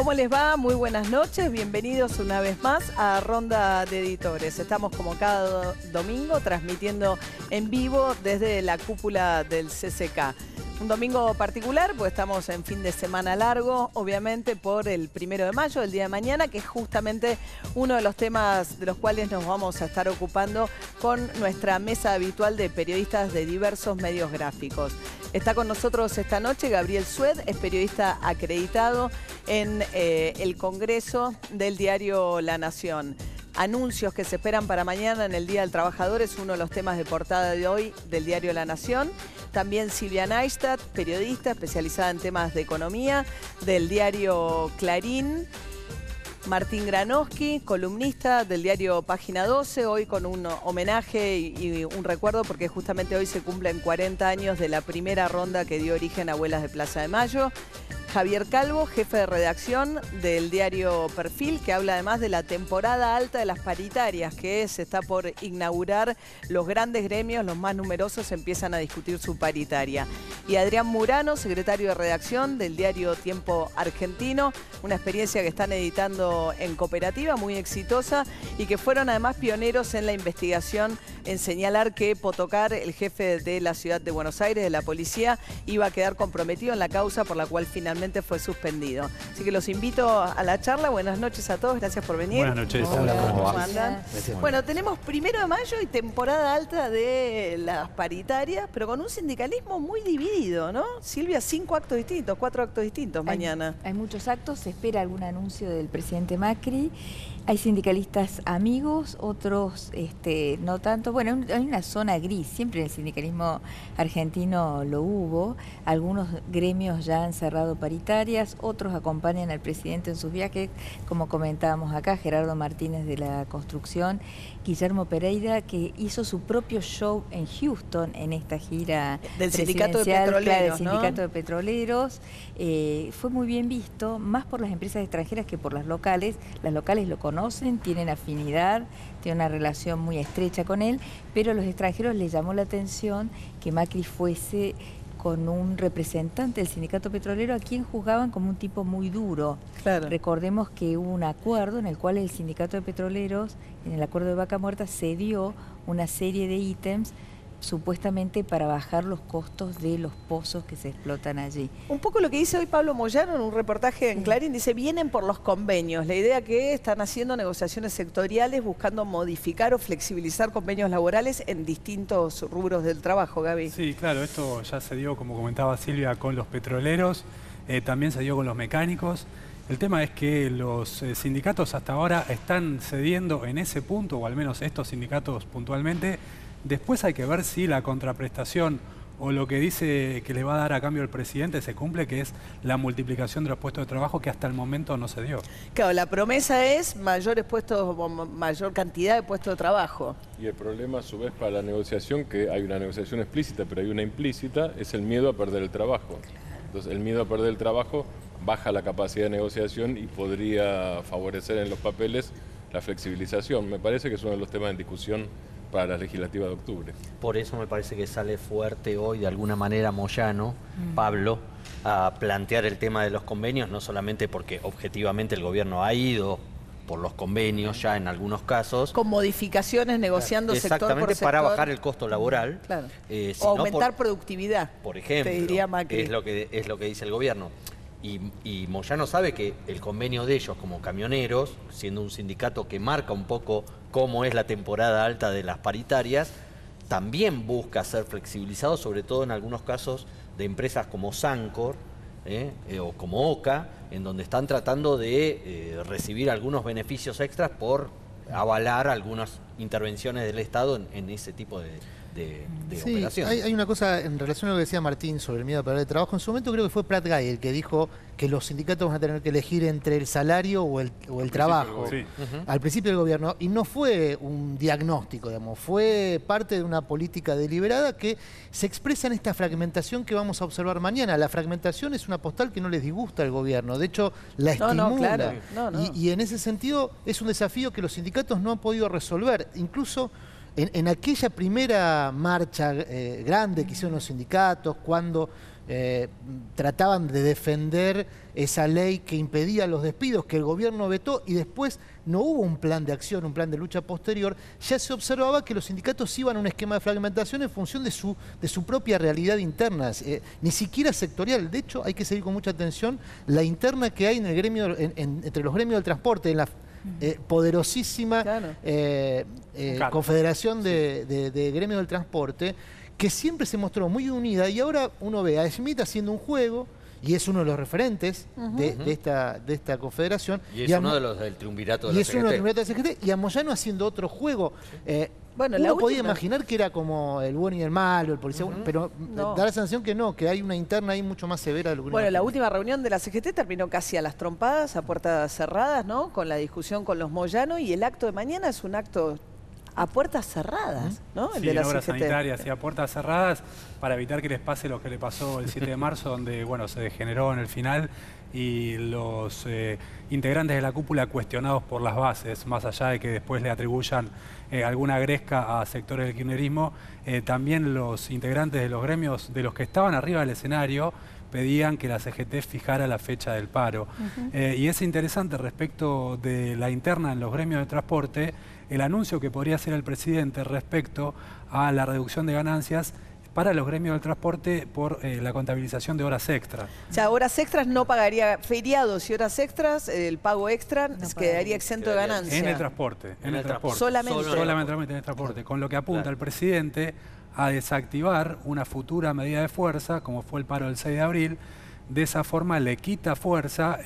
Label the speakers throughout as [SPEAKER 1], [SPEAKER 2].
[SPEAKER 1] ¿Cómo les va? Muy buenas noches, bienvenidos una vez más a Ronda de Editores. Estamos como cada domingo transmitiendo en vivo desde la cúpula del CCK. Un domingo particular, pues estamos en fin de semana largo, obviamente por el 1 de mayo, el día de mañana, que es justamente uno de los temas de los cuales nos vamos a estar ocupando con nuestra mesa habitual de periodistas de diversos medios gráficos. Está con nosotros esta noche Gabriel Sued, es periodista acreditado en el Congreso del diario La Nación. Anuncios que se esperan para mañana en el Día del Trabajador es uno de los temas de portada de hoy del diario La Nación. También Silvia Neistat, periodista especializada en temas de economía del diario Clarín. Martín Granowski, columnista del diario Página 12, hoy con un homenaje y un recuerdo porque justamente hoy se cumplen 40 años de la primera ronda que dio origen a Abuelas de Plaza de Mayo. Javier Calvo, jefe de redacción del diario Perfil, que habla además de la temporada alta de las paritarias, que se está por inaugurar. Los grandes gremios, los más numerosos, empiezan a discutir su paritaria. Y Adrián Murano, secretario de redacción del diario Tiempo Argentino, una experiencia que están editando en cooperativa, muy exitosa, y que fueron además pioneros en la investigación en señalar que Potocar, el jefe de la ciudad de Buenos Aires, de la policía, iba a quedar comprometido en la causa por la cual finalmente fue suspendido. Así que los invito a la charla. Buenas noches a todos, gracias por venir.
[SPEAKER 2] Buenas noches.
[SPEAKER 1] Hola,
[SPEAKER 2] ¿cómo
[SPEAKER 1] andan? Bueno, tenemos 1 de mayo y temporada alta de las paritarias, pero con un sindicalismo muy dividido, ¿no? Silvia, 5 actos distintos, 4 actos distintos mañana.
[SPEAKER 3] Hay muchos actos, se espera algún anuncio del presidente Macri. Hay sindicalistas amigos, otros no tanto. Bueno, hay una zona gris, siempre en el sindicalismo argentino lo hubo. Algunos gremios ya han cerrado paritarias, otros acompañan al presidente en sus viajes, como comentábamos acá, Gerardo Martínez de la Construcción, Guillermo Pereira, que hizo su propio show en Houston en esta gira
[SPEAKER 1] del sindicato de petroleros,
[SPEAKER 3] claro, del
[SPEAKER 1] ¿no?
[SPEAKER 3] sindicato de petroleros. Fue muy bien visto, más por las empresas extranjeras que por las locales. Las locales lo conocen, tienen afinidad, tienen una relación muy estrecha con él, pero a los extranjeros les llamó la atención que Macri fuese con un representante del sindicato petrolero a quien juzgaban como un tipo muy duro.
[SPEAKER 1] Claro.
[SPEAKER 3] Recordemos que hubo un acuerdo en el cual el sindicato de petroleros, en el acuerdo de Vaca Muerta, cedió una serie de ítems supuestamente para bajar los costos de los pozos que se explotan allí.
[SPEAKER 1] Un poco lo que dice hoy Pablo Moyano en un reportaje en Clarín, dice, vienen por los convenios. La idea que están haciendo negociaciones sectoriales buscando modificar o flexibilizar convenios laborales en distintos rubros del trabajo, Gaby.
[SPEAKER 2] Sí, claro, esto ya se dio, como comentaba Silvia, con los petroleros, también se dio con los mecánicos. El tema es que los sindicatos hasta ahora están cediendo en ese punto, o al menos estos sindicatos puntualmente. Después hay que ver si la contraprestación o lo que dice que le va a dar a cambio el presidente se cumple, que es la multiplicación de los puestos de trabajo, que hasta el momento no se dio.
[SPEAKER 1] Claro, la promesa es mayores puestos, mayor cantidad de puestos de trabajo.
[SPEAKER 4] Y el problema, a su vez, para la negociación, que hay una negociación explícita, pero hay una implícita, es el miedo a perder el trabajo. Entonces, el miedo a perder el trabajo baja la capacidad de negociación y podría favorecer en los papeles la flexibilización. Me parece que es uno de los temas en discusión para la legislativa de octubre.
[SPEAKER 5] Por eso me parece que sale fuerte hoy de alguna manera Moyano, Pablo, a plantear el tema de los convenios, no solamente porque objetivamente el gobierno ha ido por los convenios ya en algunos casos.
[SPEAKER 1] Con modificaciones, negociando sector por sector.
[SPEAKER 5] Para bajar el costo laboral.
[SPEAKER 1] Claro.
[SPEAKER 5] Sino
[SPEAKER 1] o aumentar productividad.
[SPEAKER 5] Por ejemplo,
[SPEAKER 1] te diría Macri.
[SPEAKER 5] es lo que dice el gobierno. Y Moyano sabe que el convenio de ellos como camioneros, siendo un sindicato que marca un poco cómo es la temporada alta de las paritarias, también busca ser flexibilizado, sobre todo en algunos casos de empresas como Sancor o como OCA, en donde están tratando de recibir algunos beneficios extras por avalar algunas intervenciones del Estado en ese tipo de operaciones.
[SPEAKER 6] Hay una cosa en relación a lo que decía Martín sobre el miedo a perder el trabajo. En su momento creo que fue Prat Guy el que dijo que los sindicatos van a tener que elegir entre el salario o el trabajo al principio del gobierno, y no fue un diagnóstico, digamos, fue parte de una política deliberada que se expresa en esta fragmentación que vamos a observar mañana. La fragmentación es una postal que no les disgusta al gobierno, de hecho la estimula.
[SPEAKER 1] Claro.
[SPEAKER 6] Y en ese sentido es un desafío que los sindicatos no han podido resolver. Incluso en aquella primera marcha grande que hicieron los sindicatos, cuando trataban de defender esa ley que impedía los despidos, que el gobierno vetó, y después no hubo un plan de acción, un plan de lucha posterior. Ya se observaba que los sindicatos iban a un esquema de fragmentación en función de su propia realidad interna, ni siquiera sectorial. De hecho, hay que seguir con mucha atención la interna que hay en el gremio, entre los gremios del transporte, en la poderosísima Confederación de Gremios del Transporte, que siempre se mostró muy unida, y ahora uno ve a Schmidt haciendo un juego, y es uno de los referentes de esta confederación.
[SPEAKER 5] Y es uno de los del triunvirato de la CGT.
[SPEAKER 6] Y es uno de los triunviratos de la CGT, y a Moyano haciendo otro juego. Bueno, uno podía imaginar que era como el bueno y el malo, el policía, pero da la sensación que no, que hay una interna ahí mucho más severa de lo que uno
[SPEAKER 1] la última reunión de la CGT terminó casi a las trompadas, a puertas cerradas, ¿no? Con la discusión con los Moyano, y el acto de mañana es un acto a puertas cerradas, ¿no?
[SPEAKER 2] Sí, en obras sanitarias y a puertas cerradas, para evitar que les pase lo que le pasó el 7 de marzo, donde se degeneró en el final, y los integrantes de la cúpula cuestionados por las bases, más allá de que después le atribuyan alguna gresca a sectores del kirchnerismo, también los integrantes de los gremios, de los que estaban arriba del escenario, pedían que la CGT fijara la fecha del paro. Y es interesante respecto de la interna en los gremios de transporte, el anuncio que podría hacer el presidente respecto a la reducción de ganancias para los gremios del transporte por la contabilización de horas extras.
[SPEAKER 1] O sea, horas extras no pagaría, feriados y horas extras, el pago extra quedaría exento de ganancia.
[SPEAKER 2] En el transporte, en el transporte.
[SPEAKER 1] Solamente
[SPEAKER 2] en el transporte, con lo que apunta el presidente a desactivar una futura medida de fuerza, como fue el paro del 6 de abril. De esa forma le quita fuerza.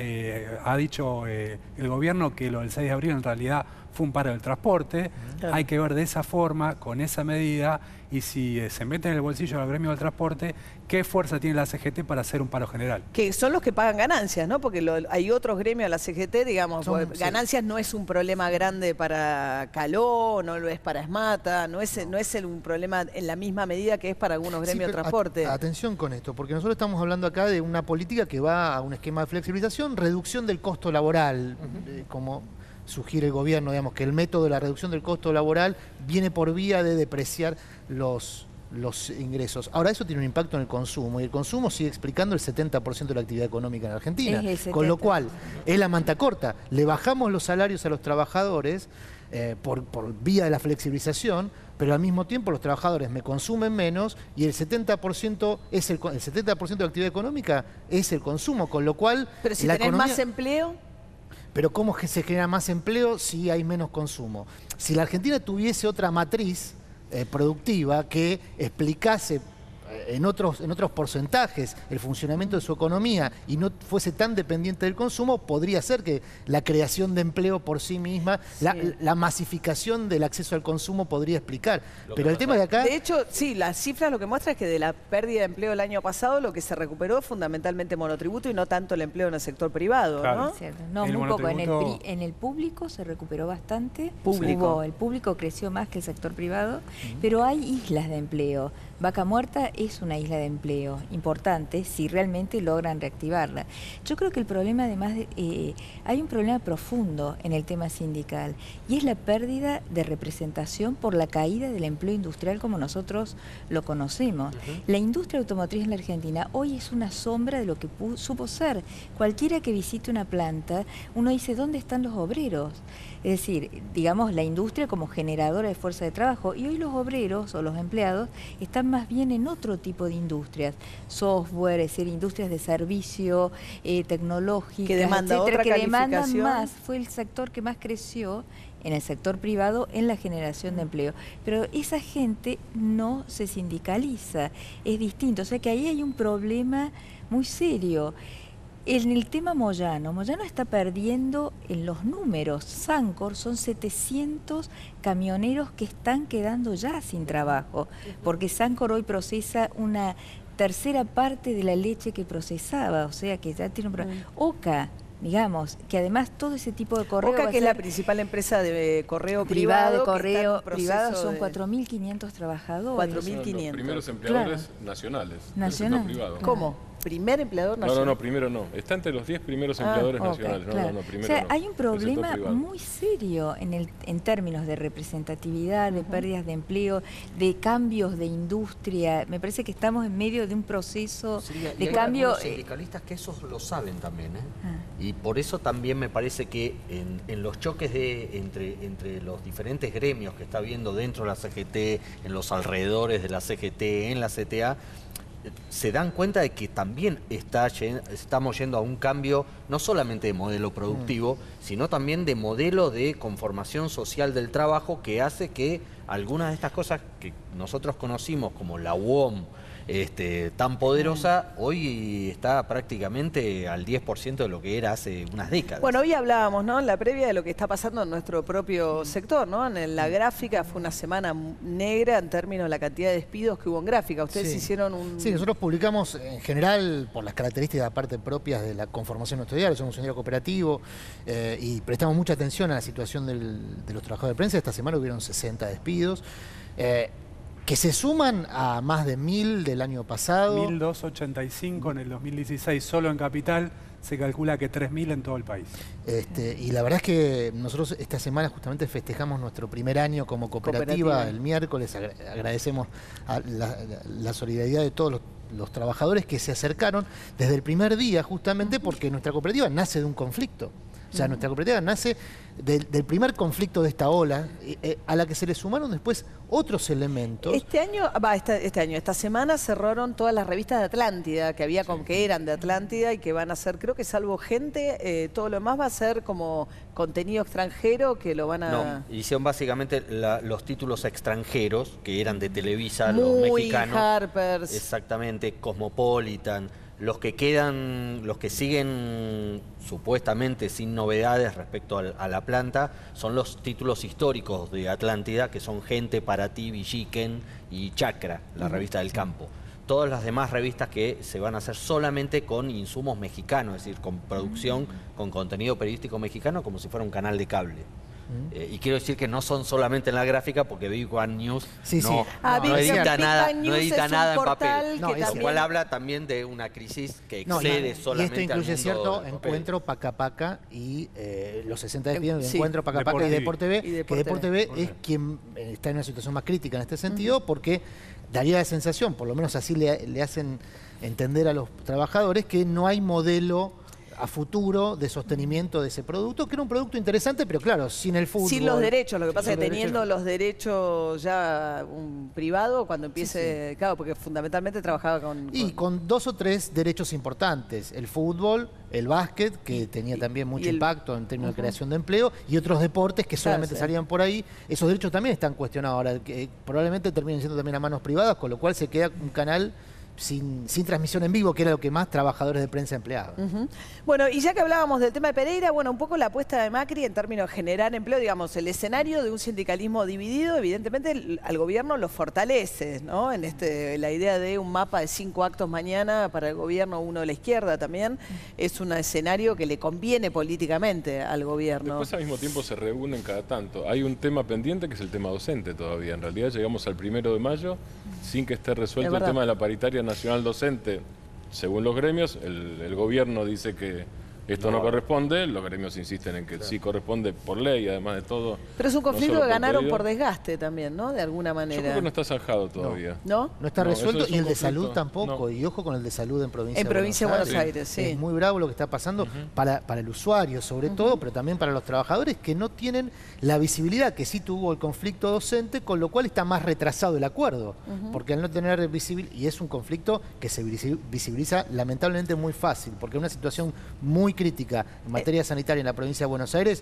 [SPEAKER 2] Ha dicho el gobierno que lo del 6 de abril en realidad fue un paro del transporte. Hay que ver de esa forma, con esa medida, y si se mete en el bolsillo del gremio del transporte, qué fuerza tiene la CGT para hacer un paro general.
[SPEAKER 1] Que son los que pagan ganancias, ¿no? Porque hay otros gremios de la CGT, digamos, ganancias no es un problema grande para Caló, no lo es para Esmata, no es un problema en la misma medida que es para algunos gremios de transporte.
[SPEAKER 6] Atención con esto, porque nosotros estamos hablando acá de una política que va a un esquema de flexibilización, reducción del costo laboral, como sugiere el gobierno, digamos, que el método de la reducción del costo laboral viene por vía de depreciar los ingresos. Ahora, eso tiene un impacto en el consumo, y el consumo sigue explicando el 70% de la actividad económica en Argentina, con lo cual es la manta corta. Le bajamos los salarios a los trabajadores por vía de la flexibilización, pero al mismo tiempo los trabajadores me consumen menos, y el 70% es el 70% de la actividad económica es el consumo, con lo cual
[SPEAKER 1] pero si tenés más empleo.
[SPEAKER 6] Pero ¿cómo es que se genera más empleo si hay menos consumo? Si la Argentina tuviese otra matriz productiva que explicase en otros porcentajes el funcionamiento de su economía y no fuese tan dependiente del consumo, podría ser que la creación de empleo por sí misma, la masificación del acceso al consumo podría explicar. Pero el tema de acá...
[SPEAKER 1] De hecho, sí, las cifras lo que muestra es que de la pérdida de empleo del año pasado, lo que se recuperó es fundamentalmente monotributo y no tanto el empleo en el sector privado, ¿no?
[SPEAKER 3] Cierto. No, muy poco. En el público se recuperó bastante. El público creció más que el sector privado, pero hay islas de empleo. Vaca Muerta es una isla de empleo importante si realmente logran reactivarla. Yo creo que el problema, además, hay un problema profundo en el tema sindical, y es la pérdida de representación por la caída del empleo industrial como nosotros lo conocemos. La industria automotriz en la Argentina hoy es una sombra de lo que supo ser. Cualquiera que visite una planta, uno dice, ¿dónde están los obreros? Es decir, digamos, la industria como generadora de fuerza de trabajo, y hoy los obreros o los empleados están más bien en otro tipo de industrias, software, es decir, industrias de servicio, tecnológicas,
[SPEAKER 1] que demanda otra
[SPEAKER 3] que demandan
[SPEAKER 1] calificación.
[SPEAKER 3] más. Fue el sector que más creció en el sector privado en la generación de empleo. Pero esa gente no se sindicaliza, es distinto. O sea que ahí hay un problema muy serio. En el tema Moyano está perdiendo en los números. Sancor son 700 camioneros que están quedando ya sin trabajo, porque Sancor hoy procesa una tercera parte de la leche que procesaba, o sea que ya tiene un problema. Oca, digamos, que además todo ese tipo de correo...
[SPEAKER 1] Oca, que es la principal empresa de correo privado.
[SPEAKER 3] De correo privado, son 4.500 trabajadores.
[SPEAKER 1] 4.500.
[SPEAKER 4] Los primeros empleadores nacionales.
[SPEAKER 3] Nacional.
[SPEAKER 4] Del sector privado.
[SPEAKER 1] ¿Cómo? primer empleador nacional.
[SPEAKER 4] No, primero no. Está entre los 10 primeros empleadores nacionales.
[SPEAKER 3] Claro.
[SPEAKER 4] No, primero
[SPEAKER 3] o sea,
[SPEAKER 4] no.
[SPEAKER 3] hay un problema muy serio en términos de representatividad, de pérdidas de empleo, de cambios de industria. Me parece que estamos en medio de un proceso de cambio.
[SPEAKER 5] Hay sindicalistas que eso lo saben también, y por eso también me parece que en los choques entre los diferentes gremios que está habiendo dentro de la CGT, en los alrededores de la CGT, en la CTA, se dan cuenta de que también estamos yendo a un cambio no solamente de modelo productivo, sino también de modelo de conformación social del trabajo, que hace que algunas de estas cosas que nosotros conocimos como la UOM tan poderosa, hoy está prácticamente al 10% de lo que era hace unas décadas.
[SPEAKER 1] Bueno, hoy hablábamos, ¿no?, en la previa de lo que está pasando en nuestro propio sector, ¿no? En la gráfica fue una semana negra en términos de la cantidad de despidos que hubo en gráfica. Ustedes hicieron un...
[SPEAKER 6] Sí, nosotros publicamos en general, por las características aparte propias de la conformación de nuestro diario, somos un diario cooperativo y prestamos mucha atención a la situación de los trabajadores de prensa. Esta semana hubieron 60 despidos. Que se suman a más de 1000 del año pasado.
[SPEAKER 2] 1285 en el 2016, solo en Capital, se calcula que 3000 en todo el país.
[SPEAKER 6] Y la verdad es que nosotros esta semana justamente festejamos nuestro primer año como cooperativa. El miércoles agradecemos a la solidaridad de todos los trabajadores que se acercaron desde el primer día, justamente porque nuestra cooperativa nace de un conflicto. O sea, nuestra cooperativa nace del primer conflicto de esta ola, a la que se le sumaron después otros elementos.
[SPEAKER 1] Esta semana cerraron todas las revistas de Atlántida, que había que eran de Atlántida y que van a ser, creo que salvo gente, todo lo demás va a ser como contenido extranjero que lo van a...
[SPEAKER 5] No, hicieron básicamente los títulos extranjeros, que eran de Televisa, los mexicanos.
[SPEAKER 1] Harper's.
[SPEAKER 5] Exactamente, Cosmopolitan. Los que siguen supuestamente sin novedades respecto a la planta son los títulos históricos de Atlántida, que son Gente, Para Ti, Villiquen y Chacra, la revista del campo. Todas las demás revistas que se van a hacer solamente con insumos mexicanos, es decir, con producción, con contenido periodístico mexicano, como si fuera un canal de cable. Y quiero decir que no son solamente en la gráfica, porque Big One News no edita nada en papel, lo cual habla también de una crisis que excede solamente
[SPEAKER 6] y esto incluye,
[SPEAKER 5] al mundo
[SPEAKER 6] cierto,
[SPEAKER 5] del
[SPEAKER 6] Encuentro Paca Paca y los 60 despidos de Encuentro Paca Paca y Deport TV, que Deport TV es quien está en una situación más crítica en este sentido, porque daría la sensación, por lo menos así le hacen entender a los trabajadores, que no hay modelo a futuro de sostenimiento de ese producto, que era un producto interesante, pero claro, sin el fútbol.
[SPEAKER 1] Sin los derechos, lo que pasa es que teniendo los derechos ya un privado, cuando empiece, claro, porque fundamentalmente trabajaba
[SPEAKER 6] con 2 o 3 derechos importantes, el fútbol, el básquet, que tenía también mucho impacto en términos de creación de empleo, y otros deportes que solamente salían por ahí. Esos derechos también están cuestionados ahora, que probablemente terminen siendo también a manos privadas, con lo cual se queda un canal sin transmisión en vivo, que era lo que más trabajadores de prensa empleaban.
[SPEAKER 1] Bueno, y ya que hablábamos del tema de Pereira, bueno, un poco la apuesta de Macri en términos de generar empleo, digamos, el escenario de un sindicalismo dividido, evidentemente al gobierno lo fortalece, ¿no? En la idea de un mapa de 5 actos mañana para el gobierno, uno de la izquierda también, es un escenario que le conviene políticamente al gobierno.
[SPEAKER 4] Después al mismo tiempo se reúnen cada tanto. Hay un tema pendiente que es el tema docente todavía. En realidad llegamos al 1 de mayo sin que esté resuelto el tema de la paritaria nacional docente. Según los gremios, el gobierno dice que esto no corresponde, los gremios insisten en que sí corresponde por ley, además de todo.
[SPEAKER 1] Pero es un conflicto que ganaron por desgaste también, ¿no? De alguna manera.
[SPEAKER 4] Yo creo que no está zanjado todavía.
[SPEAKER 1] ¿No?
[SPEAKER 6] No está resuelto, y el de salud tampoco. Y ojo con el de salud en provincia
[SPEAKER 1] de Buenos Aires. Sí.
[SPEAKER 6] Es muy bravo lo que está pasando para el usuario, sobre todo, pero también para los trabajadores que no tienen la visibilidad que sí tuvo el conflicto docente, con lo cual está más retrasado el acuerdo. Porque al no tener visibilidad, y es un conflicto que se visibiliza lamentablemente muy fácil, porque es una situación muy crítica en materia sanitaria en la provincia de Buenos Aires,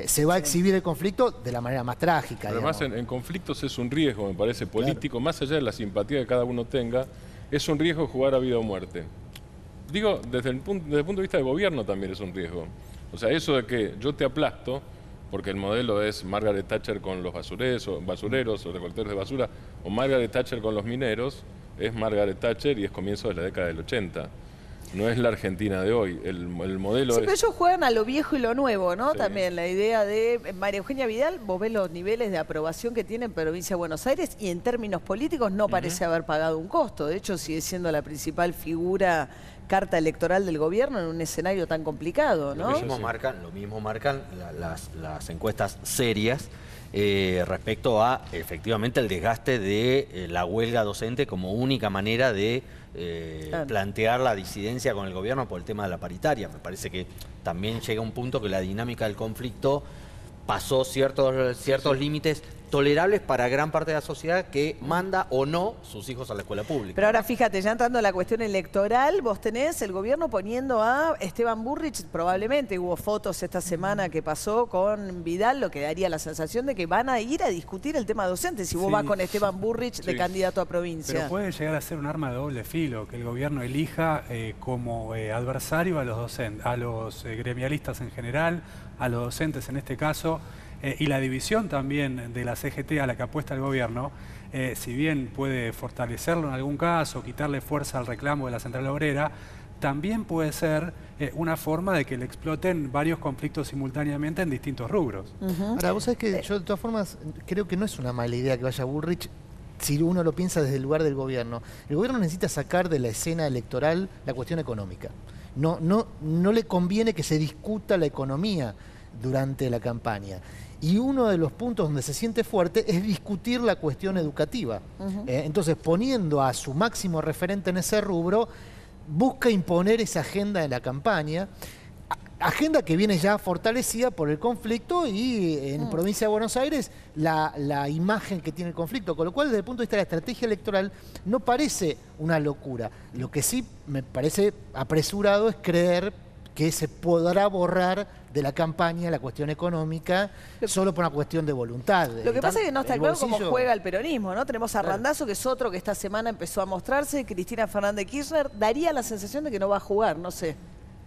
[SPEAKER 6] se va a exhibir el conflicto de la manera más trágica.
[SPEAKER 4] Además, en conflictos es un riesgo, me parece, político, más allá de la simpatía que cada uno tenga, es un riesgo jugar a vida o muerte. Digo, desde el punto de vista del gobierno también es un riesgo. O sea, eso de que yo te aplasto, porque el modelo es Margaret Thatcher con los basureros o recolectores de basura, o Margaret Thatcher con los mineros, es Margaret Thatcher y es comienzo de la década del 80. no es la Argentina de hoy. El modelo
[SPEAKER 1] sí,
[SPEAKER 4] es...
[SPEAKER 1] pero ellos juegan a lo viejo y lo nuevo, ¿no?
[SPEAKER 4] Sí.
[SPEAKER 1] También la idea de María Eugenia Vidal, vos ves los niveles de aprobación que tiene en Provincia de Buenos Aires y en términos políticos no parece haber pagado un costo. De hecho, sigue siendo la principal figura, carta electoral del gobierno en un escenario tan complicado, ¿no?
[SPEAKER 5] Lo mismo marcan las encuestas serias respecto a, efectivamente, el desgaste de la huelga docente como única manera de plantear la disidencia con el gobierno por el tema de la paritaria. Me parece que también llega un punto que la dinámica del conflicto pasó ciertos límites tolerables para gran parte de la sociedad que manda o no sus hijos a la escuela pública.
[SPEAKER 1] Pero ahora fíjate, ya entrando en la cuestión electoral, vos tenés el gobierno poniendo a Esteban Burrich, probablemente hubo fotos esta semana que pasó con Vidal, lo que daría la sensación de que van a ir a discutir el tema docente, si vos vas con Esteban Burrich de candidato a provincia.
[SPEAKER 2] Pero puede llegar a ser un arma de doble filo, que el gobierno elija como adversario a los docentes, a los gremialistas en general, a los docentes en este caso, y la división también de la CGT a la que apuesta el gobierno, si bien puede fortalecerlo en algún caso, quitarle fuerza al reclamo de la Central Obrera, también puede ser una forma de que le exploten varios conflictos simultáneamente en distintos rubros.
[SPEAKER 6] Ahora, vos sabés que yo de todas formas creo que no es una mala idea que vaya Burrich si uno lo piensa desde el lugar del gobierno. El gobierno necesita sacar de la escena electoral la cuestión económica. No le conviene que se discuta la economía durante la campaña. Y uno de los puntos donde se siente fuerte es discutir la cuestión educativa. Entonces, poniendo a su máximo referente en ese rubro, busca imponer esa agenda en la campaña, agenda que viene ya fortalecida por el conflicto y en Provincia de Buenos Aires la imagen que tiene el conflicto, con lo cual desde el punto de vista de la estrategia electoral no parece una locura. Lo que sí me parece apresurado es creer que se podrá borrar de la campaña la cuestión económica solo por una cuestión de voluntad.
[SPEAKER 1] Lo que pasa es que no está claro cómo juega el peronismo, ¿no? Tenemos a Randazzo, que es otro que esta semana empezó a mostrarse, Cristina Fernández Kirchner, daría la sensación de que no va a jugar, no sé.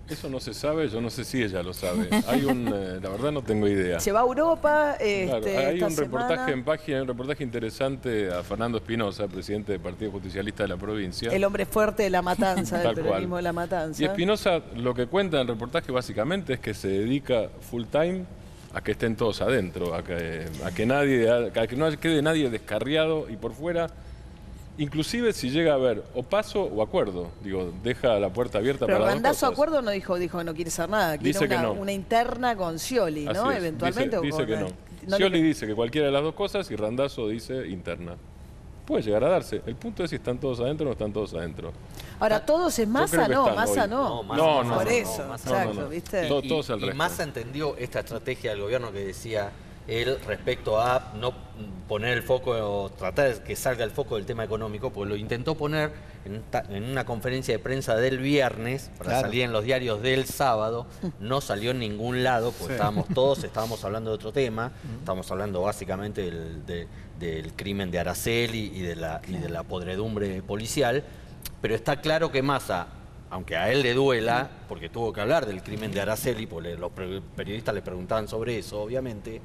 [SPEAKER 4] Eso no se sabe, yo no sé si ella lo sabe. Hay la verdad no tengo idea.
[SPEAKER 1] Se va a Europa,
[SPEAKER 4] claro, hay un reportaje
[SPEAKER 1] semana.
[SPEAKER 4] en página, un reportaje interesante a Fernando Espinosa, presidente del Partido Justicialista de la provincia.
[SPEAKER 1] El hombre fuerte de la matanza, del
[SPEAKER 4] Tal
[SPEAKER 1] peronismo
[SPEAKER 4] cual.
[SPEAKER 1] de la matanza.
[SPEAKER 4] Y Espinosa lo que cuenta en el reportaje básicamente es que se dedica full time a que estén todos adentro, a que no quede nadie descarriado y por fuera. Inclusive si llega a haber o paso o acuerdo, digo, deja la puerta abierta
[SPEAKER 1] Pero
[SPEAKER 4] para
[SPEAKER 1] Randazzo
[SPEAKER 4] dos cosas.
[SPEAKER 1] acuerdo no dijo que no quiere hacer nada, quiere
[SPEAKER 4] Dice que no.
[SPEAKER 1] una interna con Scioli, ¿no?
[SPEAKER 4] Así es,
[SPEAKER 1] Eventualmente.
[SPEAKER 4] dice que no. Scioli dice que cualquiera de las dos cosas y Randazzo dice interna. Puede llegar a darse. El punto es si están todos adentro o no están todos adentro.
[SPEAKER 1] Ahora, ¿todos es Massa?
[SPEAKER 4] creo que
[SPEAKER 1] No,
[SPEAKER 4] están
[SPEAKER 1] Massa
[SPEAKER 4] hoy.
[SPEAKER 1] no.
[SPEAKER 5] No,
[SPEAKER 1] Por eso,
[SPEAKER 5] Massa
[SPEAKER 1] exacto,
[SPEAKER 4] no.
[SPEAKER 1] ¿viste?
[SPEAKER 4] Todos el
[SPEAKER 5] Y
[SPEAKER 4] resto.
[SPEAKER 5] Massa entendió esta estrategia del gobierno que decía él respecto a no poner el foco o tratar de que salga el foco del tema económico, pues lo intentó poner en una conferencia de prensa del viernes para salir en los diarios del sábado, no salió en ningún lado, porque estábamos hablando de otro tema, estábamos hablando básicamente del crimen de Araceli y de la podredumbre policial, pero está claro que Massa, aunque a él le duela, porque tuvo que hablar del crimen de Araceli, porque los periodistas le preguntaban sobre eso, obviamente,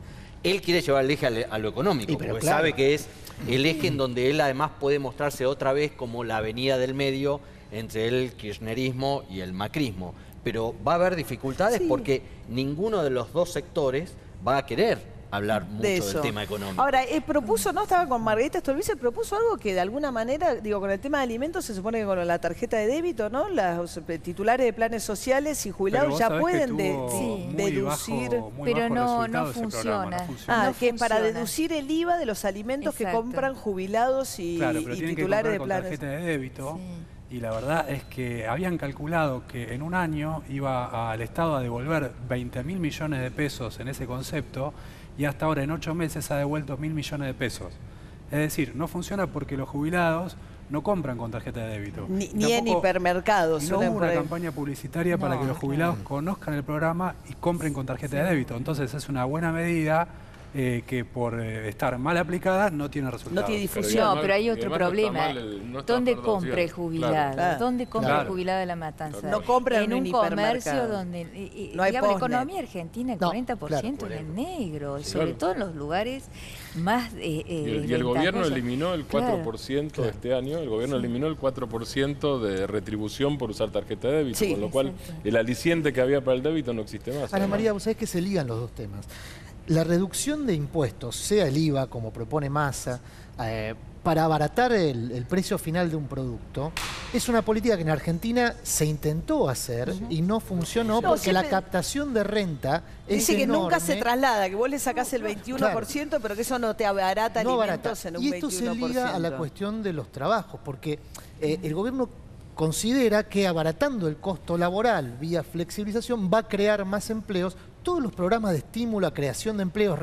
[SPEAKER 5] él quiere llevar el eje a lo económico, porque sabe que es el eje en donde él además puede mostrarse otra vez como la avenida del medio entre el kirchnerismo y el macrismo. Pero va a haber dificultades porque ninguno de los dos sectores va a querer hablar mucho del tema económico.
[SPEAKER 1] Ahora, propuso, ¿no? Estaba con Margarita Stolbizer, propuso algo que de alguna manera, digo, con el tema de alimentos se supone que con la tarjeta de débito, ¿no? Los titulares de planes sociales y jubilados ya pueden deducir.
[SPEAKER 3] Pero no funciona.
[SPEAKER 1] Que para deducir el IVA de los alimentos que compran jubilados y titulares de planes.
[SPEAKER 2] Tarjeta de débito. Y la verdad es que habían calculado que en un año iba al Estado a devolver 20.000 millones de pesos en ese concepto y hasta ahora en 8 meses ha devuelto 1.000 millones de pesos. Es decir, no funciona porque los jubilados no compran con tarjeta de débito.
[SPEAKER 1] Ni en hipermercados.
[SPEAKER 2] No hubo una campaña publicitaria para que los jubilados conozcan el programa y compren con tarjeta de débito. Entonces es una buena medida que por estar mal aplicada no tiene resultados.
[SPEAKER 1] No tiene difusión.
[SPEAKER 3] No, pero hay otro problema. ¿Dónde compra el jubilado?
[SPEAKER 1] Claro.
[SPEAKER 3] ¿Dónde compra
[SPEAKER 2] Claro.
[SPEAKER 3] el jubilado de la Matanza?
[SPEAKER 1] No compra
[SPEAKER 3] en un comercio donde
[SPEAKER 1] no hay
[SPEAKER 3] digamos, la
[SPEAKER 1] postnet.
[SPEAKER 3] economía argentina, el 40% es en negro, y sobre todo en los lugares más
[SPEAKER 4] y el gobierno eliminó el 4%
[SPEAKER 3] Claro.
[SPEAKER 4] este año, el gobierno eliminó el 4% de retribución por usar tarjeta de débito,
[SPEAKER 1] Sí,
[SPEAKER 4] con lo cual
[SPEAKER 3] exacto.
[SPEAKER 4] el aliciente que había para el débito no existe más.
[SPEAKER 6] Ana María, vos sabés que se ligan los dos temas. La reducción de impuestos, sea el IVA, como propone Massa, para abaratar el precio final de un producto, es una política que en Argentina se intentó hacer y no funcionó
[SPEAKER 1] No,
[SPEAKER 6] porque la
[SPEAKER 1] siempre
[SPEAKER 6] captación de renta es
[SPEAKER 1] dice que
[SPEAKER 6] enorme.
[SPEAKER 1] nunca se traslada, que vos le sacás el 21%, pero que eso no te abarata
[SPEAKER 6] No
[SPEAKER 1] alimentos
[SPEAKER 6] barata.
[SPEAKER 1] en un
[SPEAKER 6] Y
[SPEAKER 1] 21%.
[SPEAKER 6] esto se liga a la cuestión de los trabajos, porque el gobierno considera que abaratando el costo laboral vía flexibilización va a crear más empleos. Todos los programas de estímulo a creación de empleos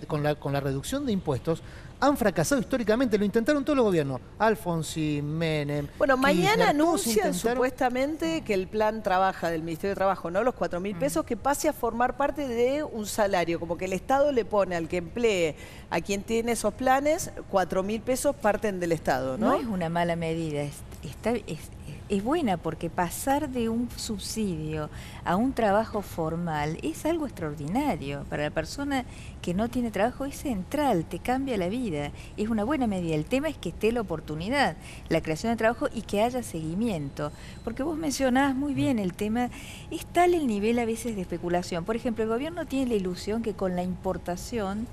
[SPEAKER 6] con la reducción de impuestos han fracasado históricamente. Lo intentaron todos los gobiernos. Alfonsín, Menem.
[SPEAKER 1] Bueno, mañana
[SPEAKER 6] Kirchner, todos
[SPEAKER 1] anuncian
[SPEAKER 6] intentaron.
[SPEAKER 1] supuestamente que el plan trabaja del Ministerio de Trabajo, ¿no? Los 4.000 pesos, que pase a formar parte de un salario, como que el Estado le pone al que emplee, a quien tiene esos planes, 4.000 pesos parten del Estado, ¿no?
[SPEAKER 3] No es una mala medida, es buena porque pasar de un subsidio a un trabajo formal es algo extraordinario. Para la persona que no tiene trabajo es central, te cambia la vida. Es una buena medida. El tema es que esté la oportunidad, la creación de trabajo y que haya seguimiento. Porque vos mencionabas muy bien el tema, es tal el nivel a veces de especulación. Por ejemplo, el gobierno tiene la ilusión que con la importación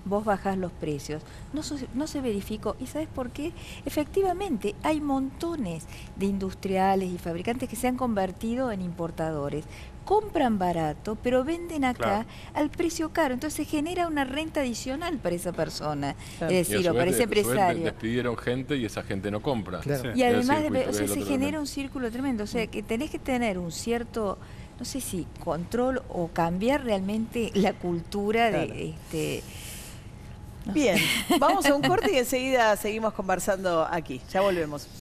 [SPEAKER 3] vos bajás los precios. No se verificó. ¿Y sabes por qué? Efectivamente, hay montones de industriales y fabricantes que se han convertido en importadores. Compran barato, pero venden acá al precio caro. Entonces se genera una renta adicional para esa persona.
[SPEAKER 1] Claro.
[SPEAKER 3] Es decir, o para ese empresario.
[SPEAKER 4] Despidieron gente y esa gente no compra.
[SPEAKER 6] Claro.
[SPEAKER 2] Sí.
[SPEAKER 3] Y además,
[SPEAKER 4] Es el circuito
[SPEAKER 3] o sea,
[SPEAKER 4] del
[SPEAKER 3] se
[SPEAKER 4] otro
[SPEAKER 3] genera
[SPEAKER 4] elemento.
[SPEAKER 3] un círculo tremendo. O sea, que tenés que tener un cierto, no sé si control o cambiar realmente la cultura
[SPEAKER 1] Claro.
[SPEAKER 3] de...
[SPEAKER 1] Bien, vamos a un corte y enseguida seguimos conversando aquí. Ya volvemos.